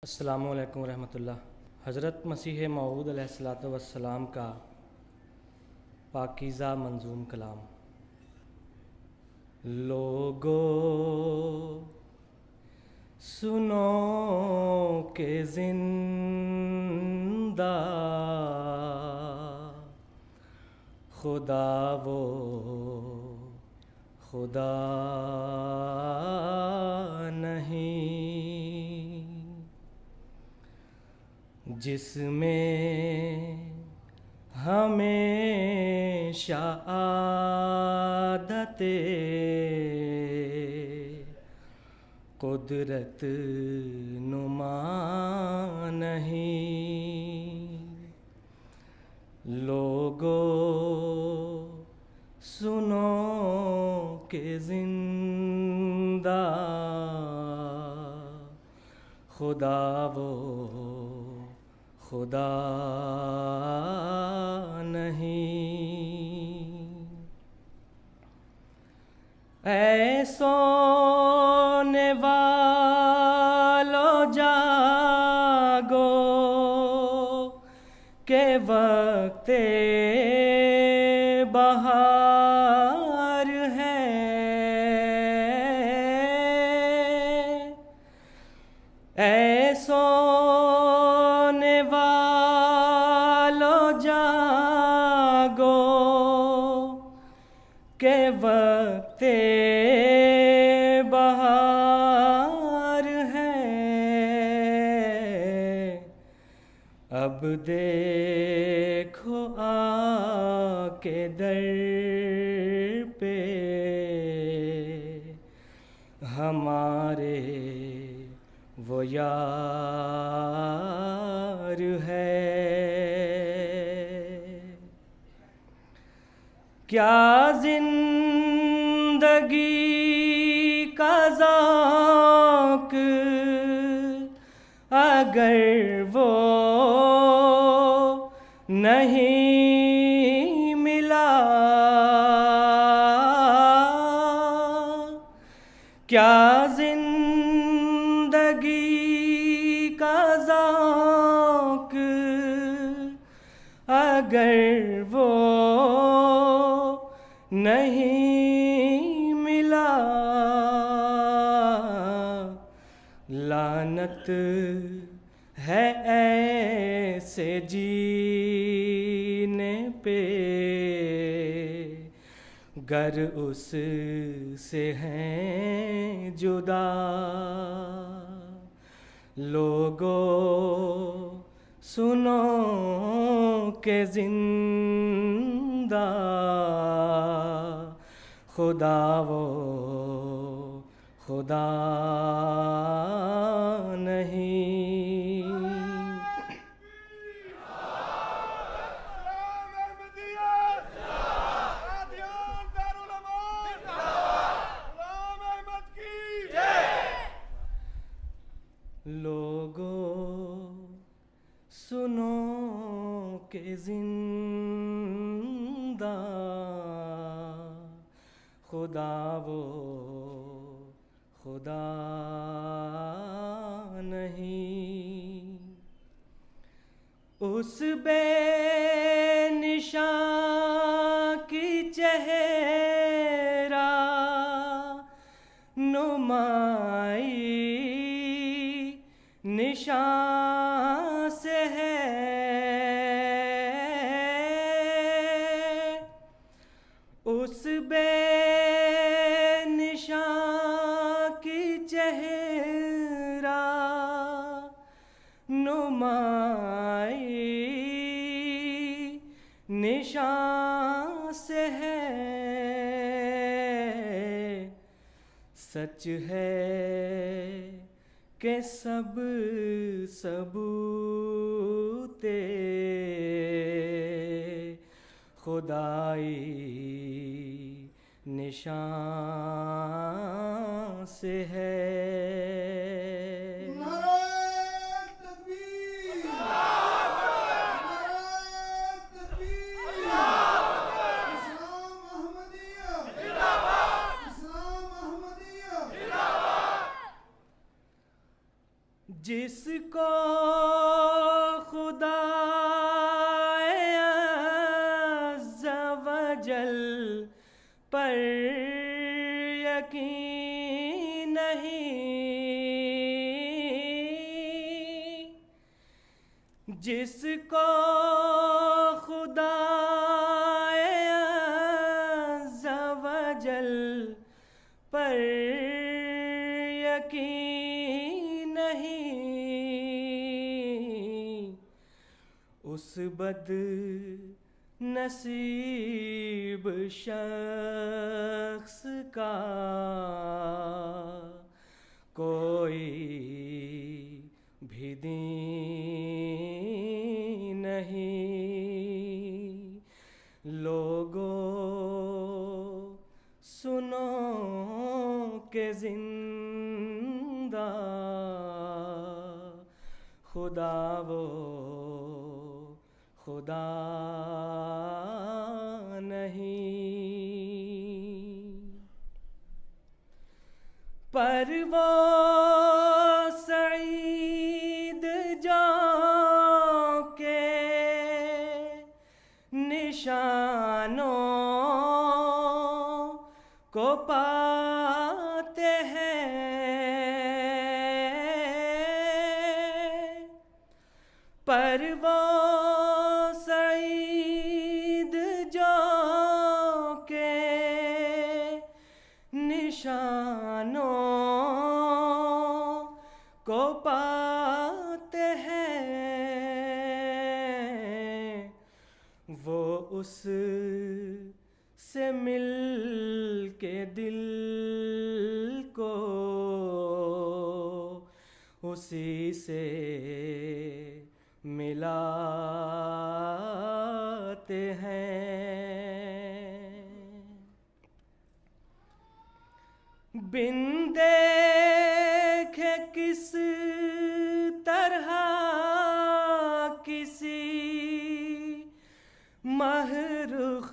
السلام علیکم ورحمۃ اللہ۔ حضرت مسیح موعود علیہ الصلوۃ والسلام کا پاکیزہ منظوم کلام۔ لوگو سنو کہ زندہ خدا وہ خدا نہیں جس میں ہمیشہ عادت قدرت نما نہیں۔ لوگو سنو کہ زندہ خدا وہ خدا نہیں۔ اے سونے والو جاگو کہ وقت بہار ہے۔ اے سونے والو جاگو کہ وقت بہار ہے۔ اب دیکھو آ کے در پہ ہمارے وہ یار ہے۔ کیا زندگی کا ذوق اگر وہ نہیں ملا؟ کیا زندگی کا ذوق اگر وہ نہیں ملا؟ لعنت ہے ایسے جینے پہ گر اس سے ہیں جدا۔ لوگو سنو کہ زندہ خدا وہ خدا نہیں۔ لوگو سنو کہ زندہ خدا وہ خدا نہیں۔ اس بے نشان کی چہرہ نمائی نشان سے ہے۔ اس بے نشان کی چہرہ نمائی نشان سے ہے۔ سچ ہے کہ سب ثبوت خدائی نشان سے ہے۔ جس کو یقین نہیں، جس کو خدا عز و جل پر یقین نہیں، اس بد نصیب شخص کا کوئی بھی دین نہیں۔ لوگوں سنو کہ زندہ خدا وہ خدا نہیں، پر وہ سعید جو کہ نشانوں کو پاتے ہیں، پر وہ سعید جو کہ نشانوں کو پاتے ہیں، وہ اس سے مل کے دل کو اسی سے ملاتے ہیں۔ بن دیکھے کس طرح کسی محرخ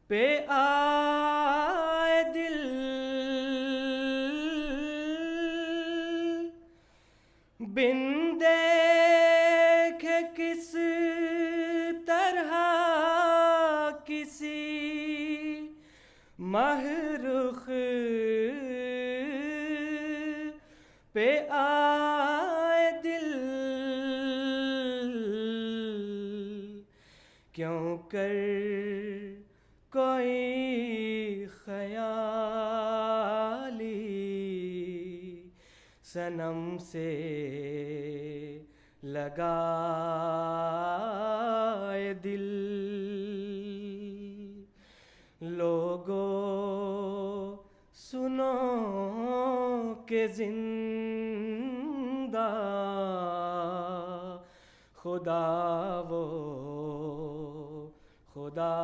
پہ آئے دل، بن دیکھے کس طرح کسی محرخ پہ آئے دل، کیوں کر کوئی خیالی صنم سے لگائے دل۔ لوگوں سنو کہ زندہ خدا وہ خدا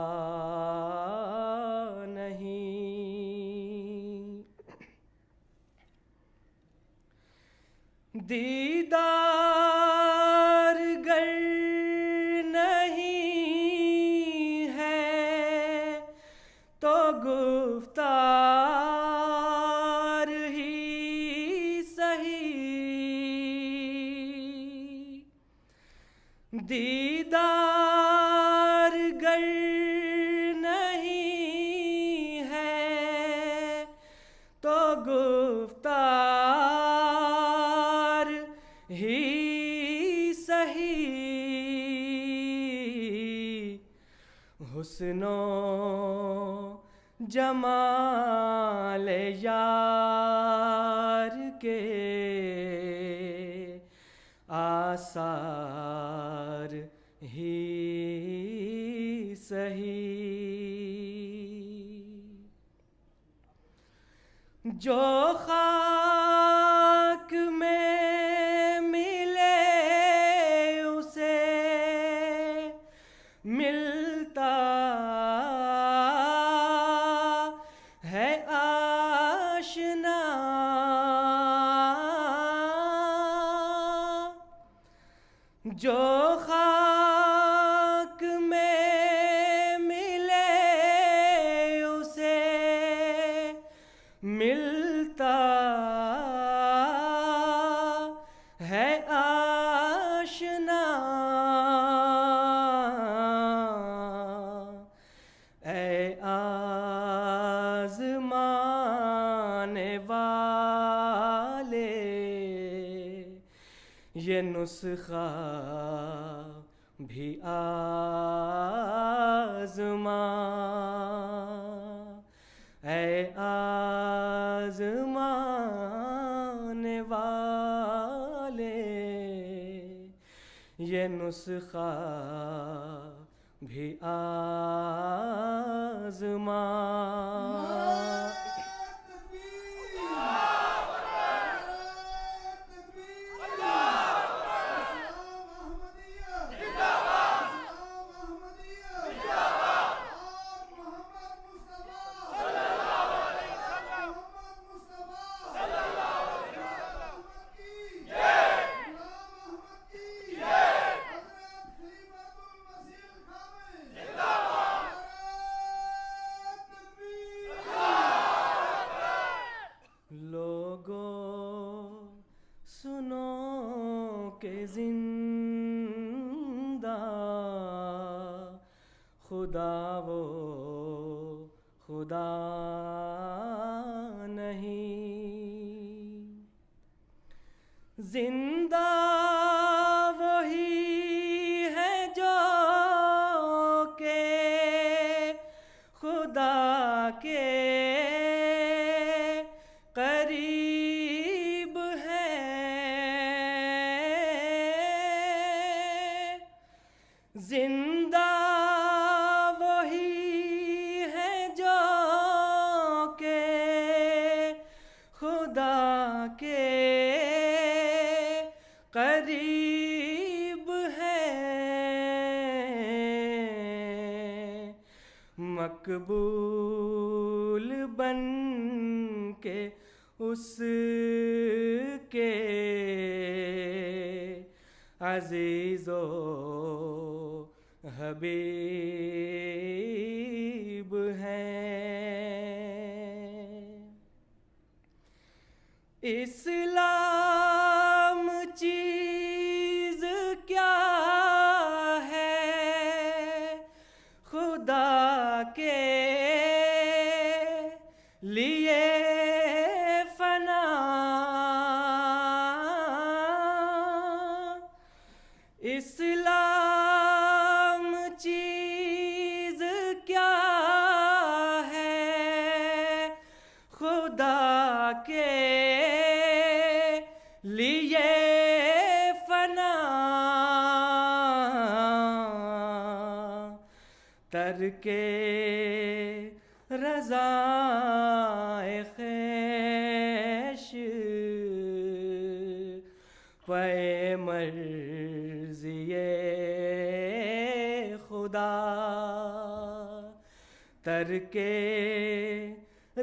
نہیں، دیدار گر نہیں ہے تو گفتار ہی صحیح، دیدار گر نہیں ہے تو گفتار ہی صحیح، حسن و جمال یار کے آثار ہی صحیح، جو خاک میں ملے اسے ملتا ہے آشنا، جو خاک میں ملے اسے ملتا ہے آشنا، اے یہ نسخہ بھی آزما، اے آزمانے والے، یہ نسخہ بھی آزما۔ سنو کہ زندہ خدا وہ خدا نہیں، زندہ وہی ہے جو کہ خدا کے قریب ہے، زندہ وہی ہے جو کہ خدا کے قریب ہے، مقبول بن کے اس کے عزیز و حبیب ہیں۔ اسلام چیز کیا ہے خدا کے لیے فنا، اسلام چیز کیا ہے خدا کے لیے فنا، ترک رضائے خویش پے مرضی خدا، ترک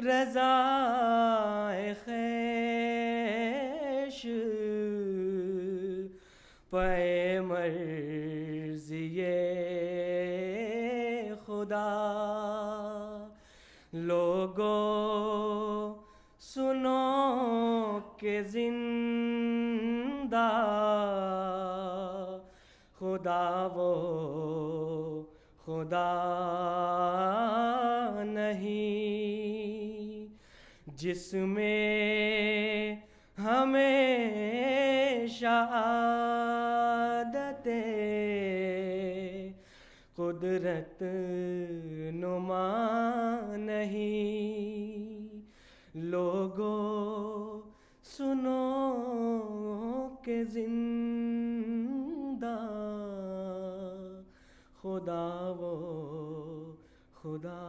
رضائے خویش پے مرضی خدا۔ لوگو سنو کہ زندہ خدا وہ خدا نہیں، جس میں ہمیشہ عادت قدرت نما نہیں۔ لوگو سنو کہ زندہ خدا وہ خدا